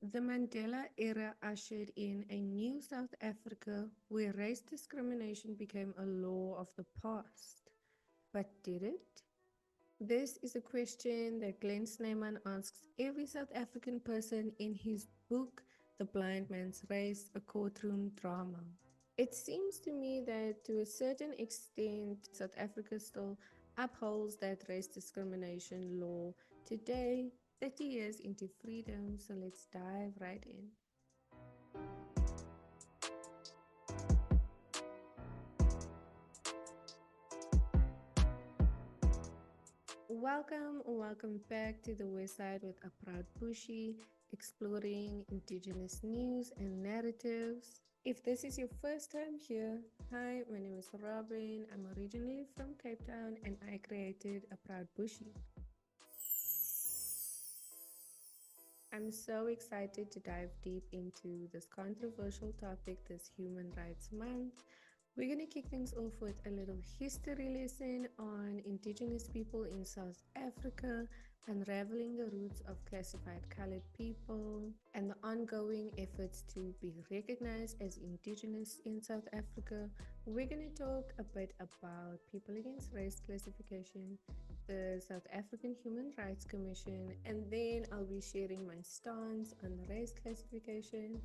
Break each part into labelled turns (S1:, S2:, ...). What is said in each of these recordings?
S1: The Mandela era ushered in a new South Africa where race discrimination became a law of the past. But did it? This is a question that Glenn Snyman asks every South African person in his book, The Blind Man's Race, a courtroom drama. It seems to me that to a certain extent, South Africa still upholds that race discrimination law today, 30 years into freedom. So let's dive right in. Welcome back to the Westside with A Proud Bushie, exploring Indigenous news and narratives. If this is your first time here, hi, my name is Robyn. I'm originally from Cape Town and I created A Proud Bushie. I'm so excited to dive deep into this controversial topic this Human Rights Month. We're going to kick things off with a little history lesson on Indigenous people in South Africa, unraveling the roots of classified colored people, and the ongoing efforts to be recognized as Indigenous in South Africa. We're going to talk a bit about people against race classification, the South African Human Rights Commission, and then I'll be sharing my stance on race classification,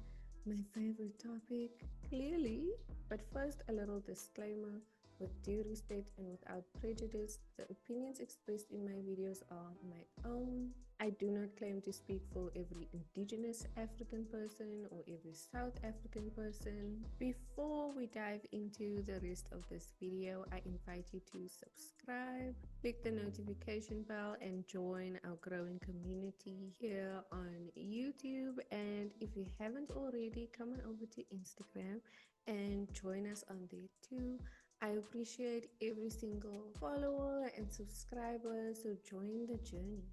S1: my favorite topic, clearly. But first, a little disclaimer. With due respect and without prejudice, the opinions expressed in my videos are my own. I do not claim to speak for every Indigenous African person or every South African person. Before we dive into the rest of this video, I invite you to subscribe, click the notification bell, and join our growing community here on YouTube. And if you haven't already, come on over to Instagram and join us on there too. I appreciate every single follower and subscriber, so join the journey.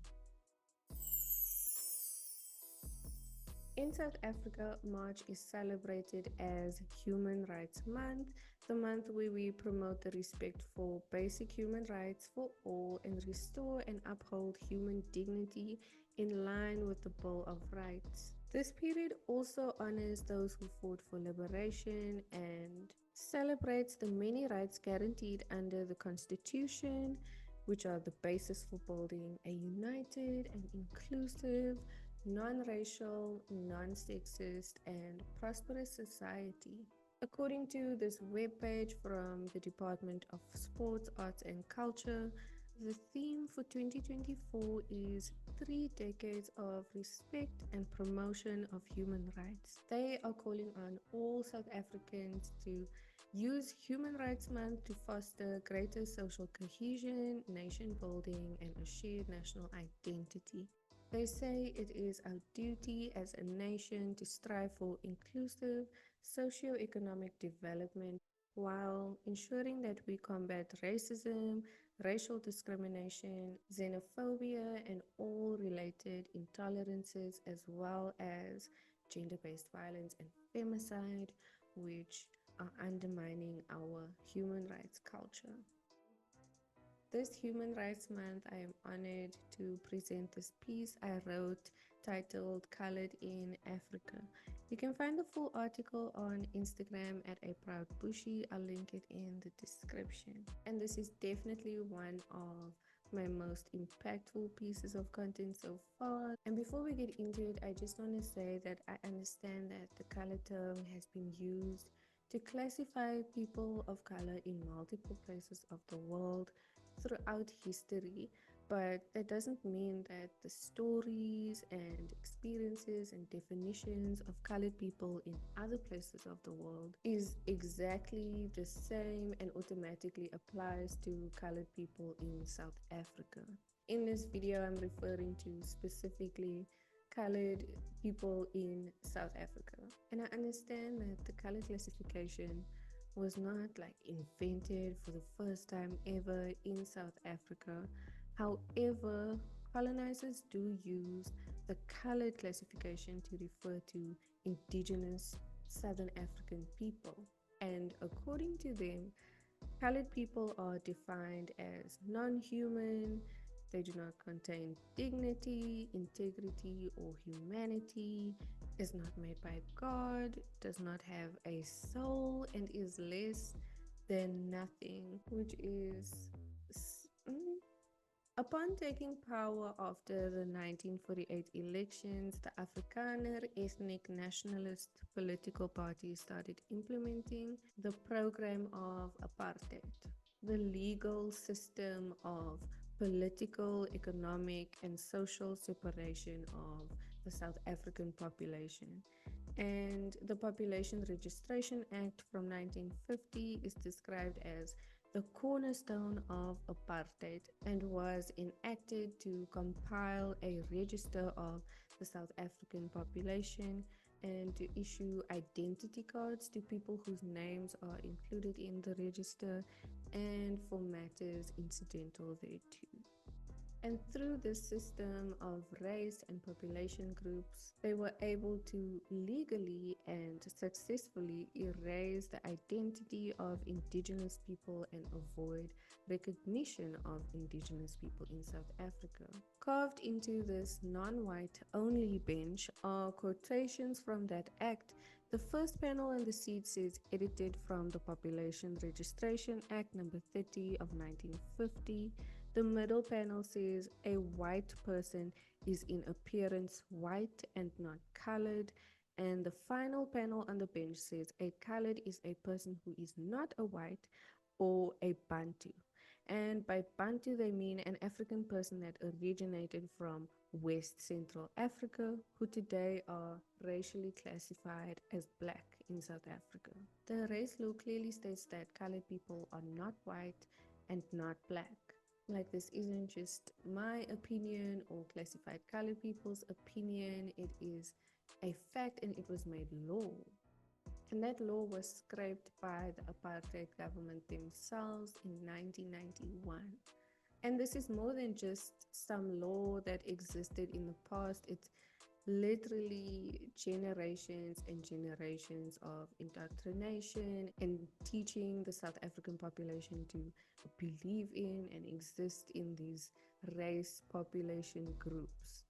S1: In South Africa, March is celebrated as Human Rights Month, the month where we promote the respect for basic human rights for all and restore and uphold human dignity in line with the Bill of Rights. This period also honors those who fought for liberation and celebrates the many rights guaranteed under the Constitution, which are the basis for building a united and inclusive, non-racial, non-sexist, and prosperous society. According to this webpage from the Department of Sports, Arts and Culture, the theme for 2024 is 3 decades of respect and promotion of human rights. They are calling on all South Africans to use Human Rights Month to foster greater social cohesion, nation building, and a shared national identity. They say it is our duty as a nation to strive for inclusive socio-economic development while ensuring that we combat racism, racial discrimination, xenophobia, and all related intolerances, as well as gender-based violence and femicide, which are undermining our human rights culture. This Human Rights Month, I am honored to present this piece I wrote titled Colored in Africa. You can find the full article on Instagram at A Proud Bushie. I'll link it in the description. And this is definitely one of my most impactful pieces of content so far. And before we get into it, I just want to say that I understand that the color term has been used to classify people of color in multiple places of the world throughout history, but that doesn't mean that the stories and experiences and definitions of colored people in other places of the world is exactly the same and automatically applies to colored people in South Africa. In this video, I'm referring to specifically colored people in South Africa. And I understand that the color classification was not like invented for the first time ever in South Africa. However, colonizers do use the colored classification to refer to indigenous Southern African people. And according to them, colored people are defined as non-human, They do not contain dignity, integrity, or humanity, is not made by God, does not have a soul, and is less than nothing, which is. Upon taking power after the 1948 elections, the Afrikaner ethnic nationalist political party started implementing the program of apartheid, the legal system of political, economic, and social separation of the South African population. And the Population Registration Act from 1950 is described as the cornerstone of apartheid and was enacted to compile a register of the South African population and to issue identity cards to people whose names are included in the register and for matters incidental thereto. And through this system of race and population groups, they were able to legally and successfully erase the identity of Indigenous people and avoid recognition of Indigenous people in South Africa. Carved into this non-white only bench are quotations from that act. The first panel on the seat says, edited from the Population Registration Act number 30 of 1950. The middle panel says a white person is in appearance white and not colored. And the final panel on the bench says a colored is a person who is not a white or a Bantu. And by Bantu, they mean an African person that originated from West Central Africa, who today are racially classified as black in South Africa. The race law clearly states that colored people are not white and not black. Like, this isn't just my opinion or classified colored people's opinion, it is a fact and it was made law. And that law was scrapped by the apartheid government themselves in 1991. And this is more than just some law that existed in the past. It's literally generations and generations of indoctrination and teaching the South African population to believe in and exist in these race population groups.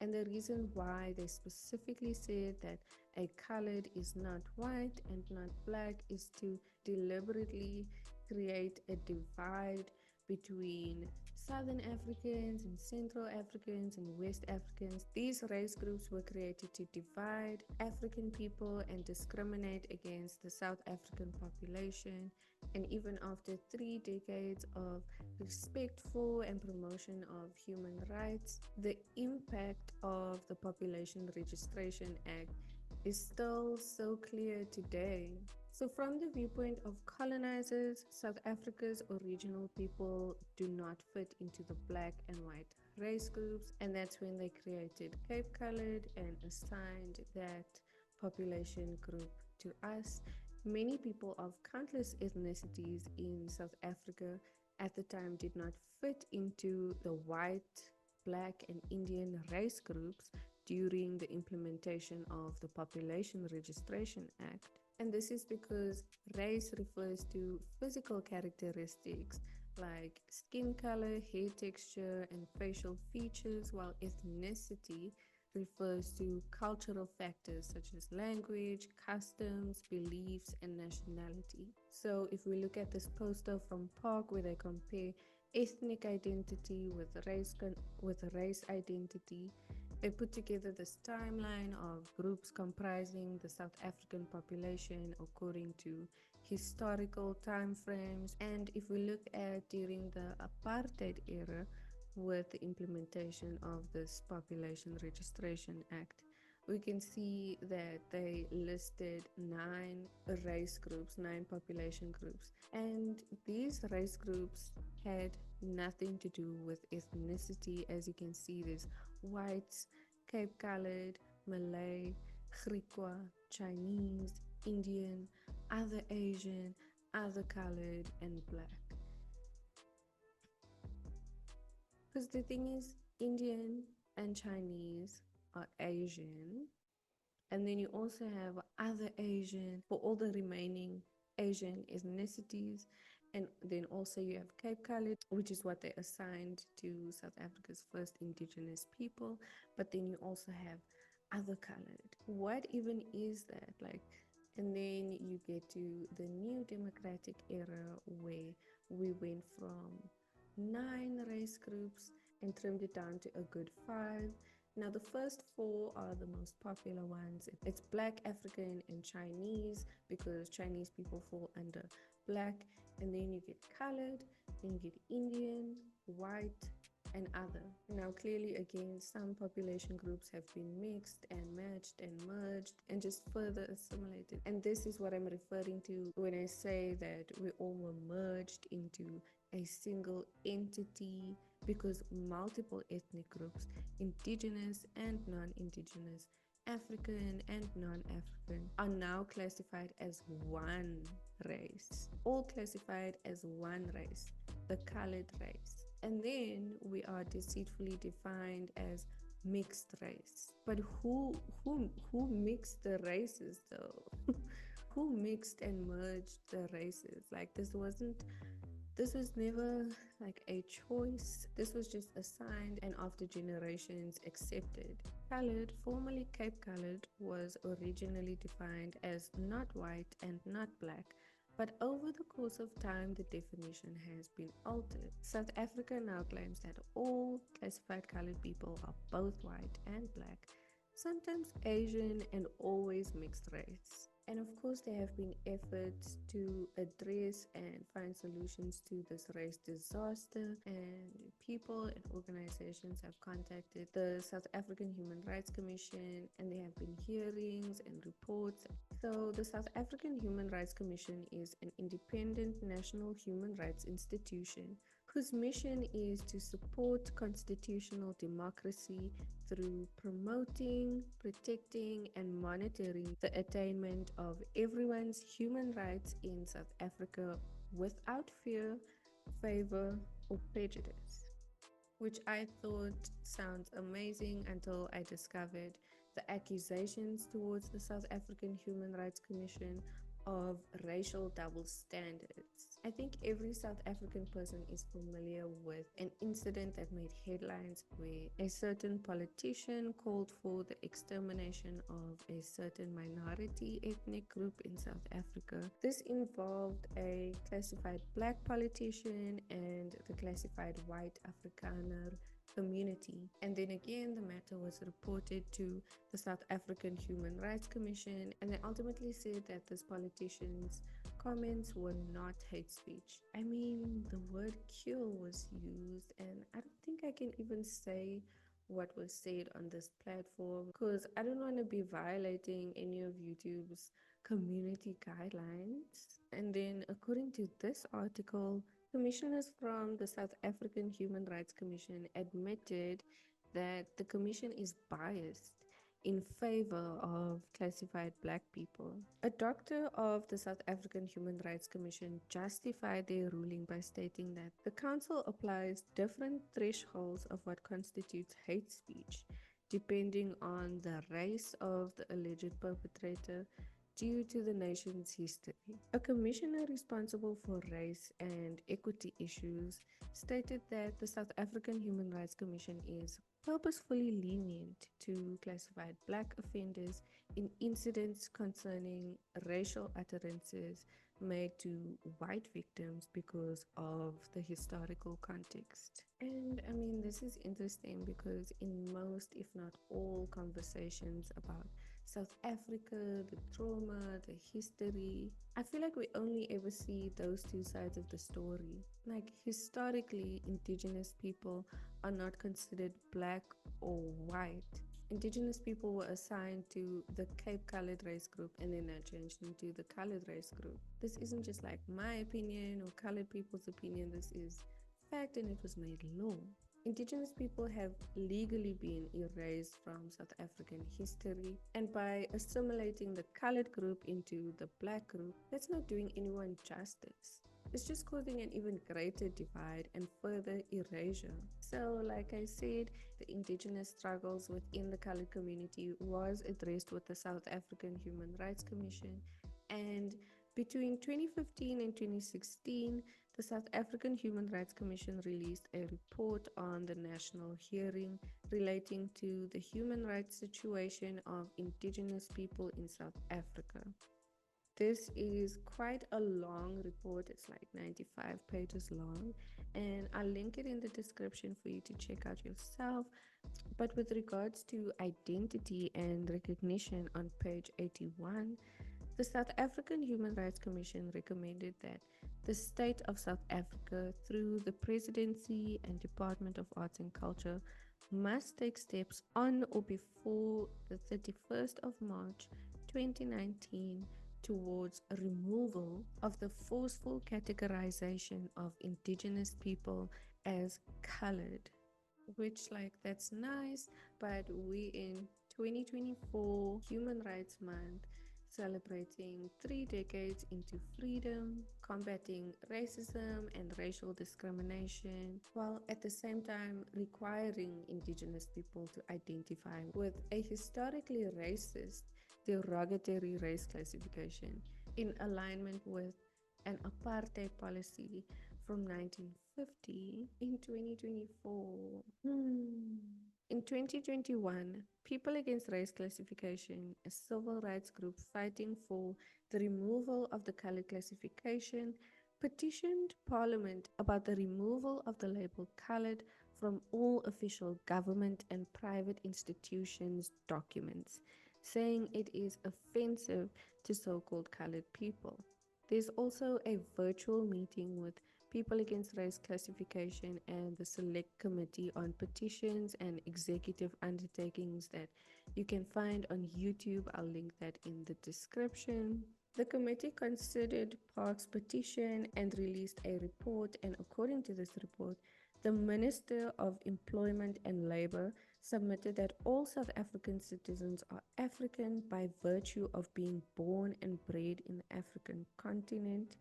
S1: And the reason why they specifically said that a colored is not white and not black is to deliberately create a divide between Southern Africans and Central Africans and West Africans. These race groups were created to divide African people and discriminate against the South African population. And even after 3 decades of respect for and promotion of human rights, the impact of the Population Registration Act is still so clear today. So from the viewpoint of colonizers, South Africa's original people do not fit into the black and white race groups, and that's when they created Cape Colored and assigned that population group to us. Many people of countless ethnicities in South Africa at the time did not fit into the white, black, and Indian race groups during the implementation of the Population Registration Act. And this is because race refers to physical characteristics like skin color, hair texture, and facial features, while ethnicity refers to cultural factors such as language, customs, beliefs, and nationality. So if we look at this poster from PARC where they compare ethnic identity with race identity, they put together this timeline of groups comprising the South African population according to historical time frames. And if we look at during the apartheid era with the implementation of this Population Registration Act, we can see that they listed 9 race groups, 9 population groups. And these race groups had nothing to do with ethnicity. As you can see, there's whites, Cape Colored, Malay, Griqua, Chinese, Indian, other Asian, other colored, and black. Because the thing is, Indian and Chinese are Asian, and then you also have other Asian for all the remaining Asian ethnicities, And then also you have Cape Colored, which is what they assigned to South Africa's first indigenous people. But then you also have other colored. What even is that? Like, and then you get to the new democratic era where we went from 9 race groups and trimmed it down to a good 5. Now, the first 4 are the most popular ones. It's Black, African, and Chinese, because Chinese people fall under Black. And then you get colored, then you get Indian, white, and other. Now, clearly, again, some population groups have been mixed and matched and merged and just further assimilated. And this is what I'm referring to when I say that we all were merged into a single entity, because multiple ethnic groups, indigenous and non-indigenous, African and non-African, are now classified as one race, all classified as one race, the colored race. And then we are deceitfully defined as mixed race. But who mixed the races though? Who mixed and merged the races? Like, this was never like a choice. This was just assigned and after generations accepted. Colored, formerly Cape Colored, was originally defined as not white and not black, but over the course of time, the definition has been altered. South Africa now claims that all classified colored people are both white and black, sometimes Asian, and always mixed race. And of course, there have been efforts to address and find solutions to this race disaster, and people and organizations have contacted the South African Human Rights Commission, and there have been hearings and reports. So, the South African Human Rights Commission is an independent national human rights institution whose mission is to support constitutional democracy through promoting, protecting, and monitoring the attainment of everyone's human rights in South Africa without fear, favor, or prejudice. Which I thought sounds amazing until I discovered the accusations towards the South African Human Rights Commission of racial double standards. I think every South African person is familiar with an incident that made headlines where a certain politician called for the extermination of a certain minority ethnic group in South Africa. This involved a classified black politician and the classified white Afrikaner community. And then again, the matter was reported to the South African Human Rights Commission, and they ultimately said that this politician's comments were not hate speech. I mean, the word kill was used, and I don't think I can even say what was said on this platform, because I don't want to be violating any of YouTube's community guidelines. And then, according to this article, commissioners from the South African Human Rights Commission admitted that the commission is biased in favor of classified black people. A doctor of the South African Human Rights Commission justified their ruling by stating that the council applies different thresholds of what constitutes hate speech, depending on the race of the alleged perpetrator, due to the nation's history. A commissioner responsible for race and equity issues stated that the South African Human Rights Commission is purposefully lenient to classified black offenders in incidents concerning racial utterances made to white victims because of the historical context. And I mean, this is interesting because in most, if not all, conversations about South Africa, the trauma, the history, I feel like we only ever see those two sides of the story. Like, historically, indigenous people are not considered black or white. Indigenous people were assigned to the Cape Colored race group, and then they're changed into the colored race group. This isn't just like my opinion or colored people's opinion, this is fact, and it was made law. Indigenous people have legally been erased from South African history, and by assimilating the colored group into the black group, that's not doing anyone justice. It's just causing an even greater divide and further erasure. So, like I said, the indigenous struggles within the colored community was addressed with the South African Human Rights Commission, and Between 2015 and 2016, the South African Human Rights Commission released a report on the national hearing relating to the human rights situation of Indigenous people in South Africa. This is quite a long report. It's like 95 pages long, and I'll link it in the description for you to check out yourself. But with regards to identity and recognition on page 81, the South African Human Rights Commission recommended that the state of South Africa, through the Presidency and Department of Arts and Culture, must take steps on or before the 31st of March 2019 towards a removal of the forceful categorization of Indigenous people as colored. Which, like, that's nice, but we in 2024 Human Rights Month, celebrating 3 decades into freedom, combating racism and racial discrimination, while at the same time requiring Indigenous people to identify with a historically racist, derogatory race classification in alignment with an apartheid policy from 1950 in 2024. In 2021, People Against Race Classification, a civil rights group fighting for the removal of the color classification, petitioned Parliament about the removal of the label colored from all official government and private institutions' documents, saying it is offensive to so-called colored people. There's also a virtual meeting with People Against Race Classification and the Select Committee on Petitions and Executive Undertakings that you can find on YouTube. I'll link that in the description. The committee considered PARC's petition and released a report, and according to this report, the Minister of Employment and Labor submitted that all South African citizens are African by virtue of being born and bred in the African continent,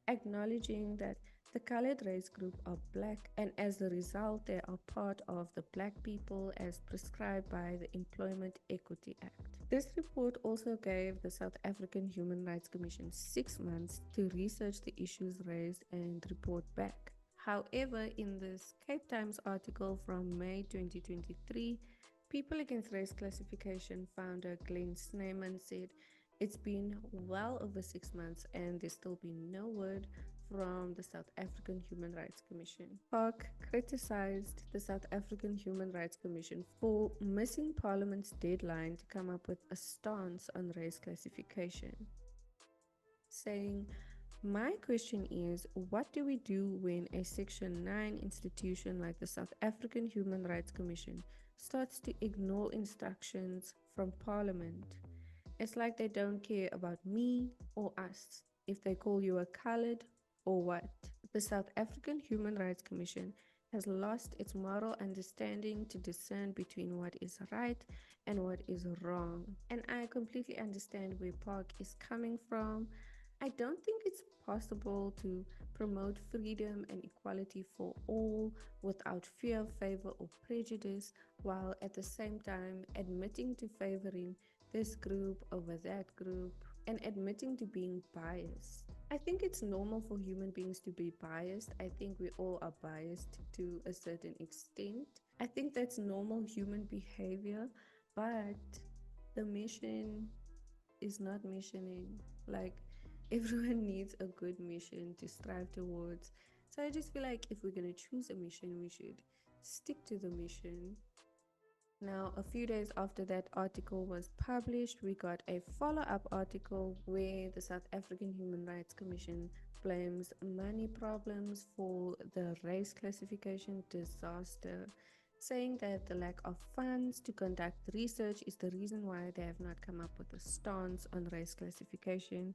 S1: acknowledging that the colored race group are Black, and as a result, they are part of the Black people as prescribed by the Employment Equity Act. This report also gave the South African Human Rights Commission 6 months to research the issues raised and report back. However, in this Cape Times article from May 2023, People Against Race Classification founder Glenn Snyman said, "It's been well over 6 months and there's still been no word from the South African Human Rights Commission." PARC criticized the South African Human Rights Commission for missing Parliament's deadline to come up with a stance on race classification, saying, "My question is, what do we do when a Section 9 institution like the South African Human Rights Commission starts to ignore instructions from Parliament? It's like they don't care about me or us, if they call you a colored or what." The South African Human Rights Commission has lost its moral understanding to discern between what is right and what is wrong. And I completely understand where PARC is coming from. I don't think it's possible to promote freedom and equality for all without fear, favor, or prejudice, while at the same time admitting to favoring this group over that group and admitting to being biased. I think it's normal for human beings to be biased. I think we all are biased to a certain extent. I think that's normal human behavior, but the mission is not missioning. Like, everyone needs a good mission to strive towards. So I just feel like if we're going to choose a mission, we should stick to the mission. Now, a few days after that article was published, we got a follow-up article where the South African Human Rights Commission blames money problems for the race classification disaster, saying that the lack of funds to conduct research is the reason why they have not come up with a stance on race classification,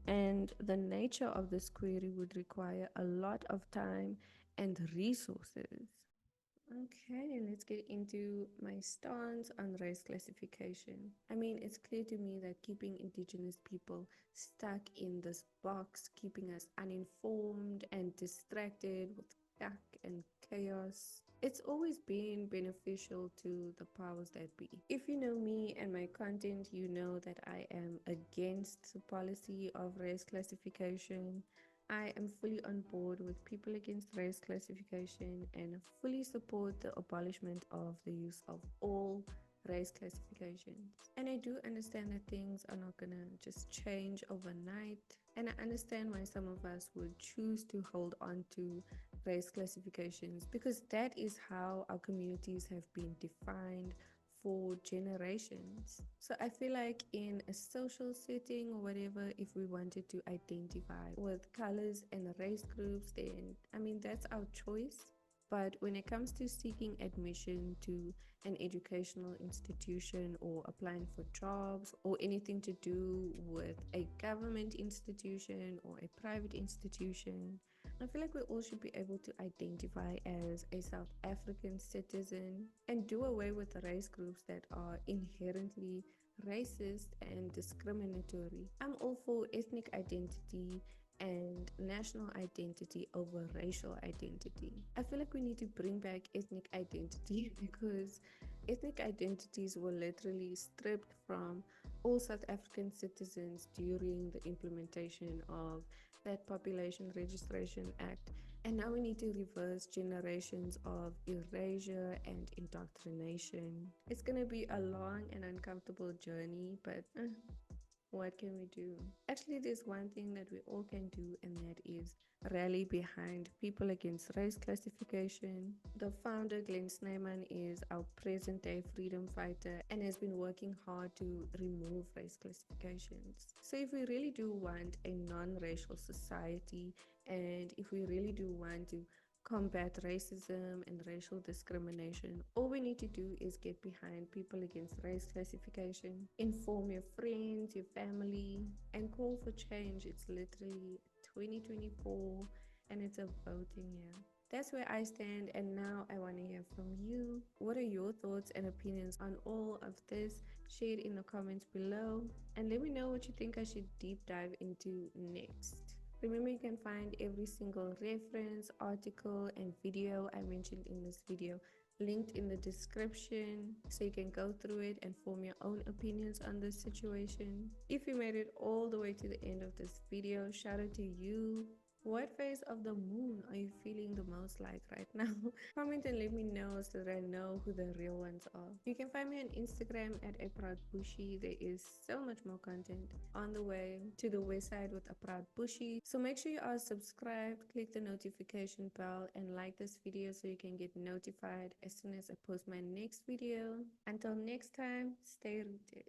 S1: and the nature of this query would require a lot of time and resources. Okay, let's get into my stance on race classification. I mean, it's clear to me that keeping Indigenous people stuck in this box, keeping us uninformed and distracted with yuck and chaos, It's always been beneficial to the powers that be. If you know me and my content, you know that I am against the policy of race classification. I am fully on board with people against race classification and fully support the abolishment of the use of all race classifications. And I do understand that things are not gonna just change overnight. And I understand why some of us would choose to hold on to race classifications because that is how our communities have been defined for generations. So I feel like in a social setting or whatever, if we wanted to identify with colors and race groups, then I mean, that's our choice. But when it comes to seeking admission to an educational institution or applying for jobs or anything to do with a government institution or a private institution, I feel like we all should be able to identify as a South African citizen and do away with the race groups that are inherently racist and discriminatory. I'm all for ethnic identity and national identity over racial identity. I feel like we need to bring back ethnic identity because ethnic identities were literally stripped from all South African citizens during the implementation of that Population Registration Act. And now we need to reverse generations of erasure and indoctrination. It's going to be a long and uncomfortable journey, but what can we do? Actually, there's one thing that we all can do, and that is rally behind people against race classification. The founder, Glenn Snyman, is our present day freedom fighter and has been working hard to remove race classifications. So, if we really do want a non racial society, and if we really do want to combat racism and racial discrimination, all we need to do is get behind people against race classification, inform your friends, your family, and call for change. It's literally 2024 and it's a voting year. That's where I stand, and now I want to hear from you. What are your thoughts and opinions on all of this? Share it in the comments below, and let me know what you think I should deep dive into next. Remember, you can find every single reference, article, and video I mentioned in this video linked in the description so you can go through it and form your own opinions on this situation. If you made it all the way to the end of this video, shout out to you. What phase of the moon are you feeling the most like right now? Comment and let me know so that I know who the real ones are. You can find me on Instagram at A Proud Bushie. There is so much more content on the way to the Westside with A Proud Bushie. So make sure you are subscribed, click the notification bell, and like this video so you can get notified as soon as I post my next video. Until next time, stay rooted.